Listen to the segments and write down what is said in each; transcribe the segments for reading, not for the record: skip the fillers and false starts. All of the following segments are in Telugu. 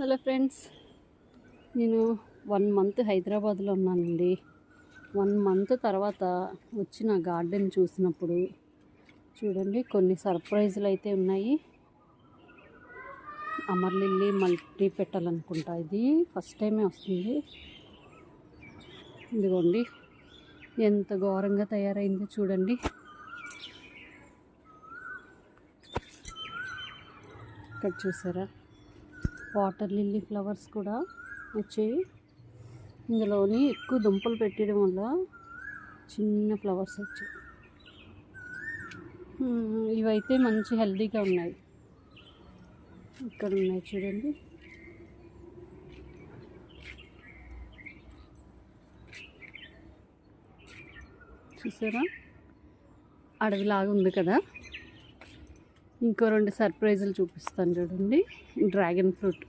హలో ఫ్రెండ్స్, నేను 1 మంత్ హైదరాబాద్లో ఉన్నానండి. 1 మంత్ తర్వాత వచ్చిన గార్డెన్ చూసినప్పుడు చూడండి కొన్ని సర్ప్రైజులు అయితే ఉన్నాయి. అమర్ లిల్లీ మల్టీ పెట్టాలనుకుంటా, ఇది ఫస్ట్ టైమే వస్తుంది. ఇదిగోండి ఎంత ఘోరంగా తయారైందో చూడండి. ఇక్కడ చూసారా, వాటర్ లిల్లీ ఫ్లవర్స్ కూడా వచ్చాయి. ఇందులోని ఎక్కువ దుంపలు పెట్టడం వల్ల చిన్న ఫ్లవర్స్ వచ్చాయి. ఇవైతే మంచి హెల్తీగా ఉన్నాయి. ఇక్కడ ఉన్నాయి చూడండి. చూసారా, అడవిలాగా ఉంది కదా. ఇంకో 2 సర్ప్రైజులు చూపిస్తాను చూడండి. డ్రాగన్ ఫ్రూట్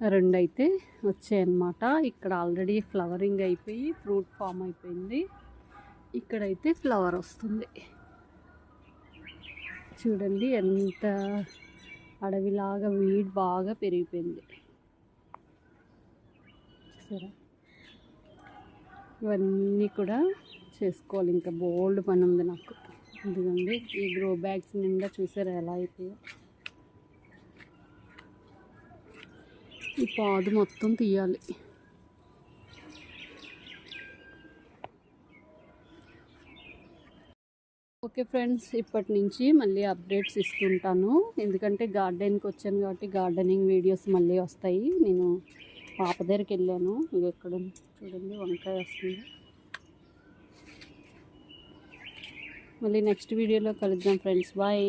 2 అయితే వచ్చాయన్నమాట. ఇక్కడ ఆల్రెడీ ఫ్లవరింగ్ అయిపోయి ఫ్రూట్ ఫామ్ అయిపోయింది. ఇక్కడైతే ఫ్లవర్ వస్తుంది చూడండి. ఎంత అడవిలాగా వీడ్ బాగా పెరిగిపోయింది చూసారా. ఇవన్నీ కూడా చేసుకోవాలి, ఇంకా బోల్డ్ పని ఉంది నాకు. ఇదిగోండి ఈ గ్రో బ్యాగ్స్ నిండా చూసారా ఎలా అయిపోయాయి. ఈ పాదు మొత్తం తీయాలి. ఓకే ఫ్రెండ్స్, ఇప్పటి నుంచి మళ్ళీ అప్డేట్స్ ఇస్తుంటాను. ఎందుకంటే గార్డెన్కి వచ్చాను కాబట్టి గార్డెనింగ్ వీడియోస్ మళ్ళీ వస్తాయి. నేను పాప దగ్గరికి వెళ్ళాను. ఇది ఎక్కడ చూడండి, వంకాయ వస్తుంది. మళ్ళీ నెక్స్ట్ వీడియోలో కలుద్దాం ఫ్రెండ్స్. బాయ్.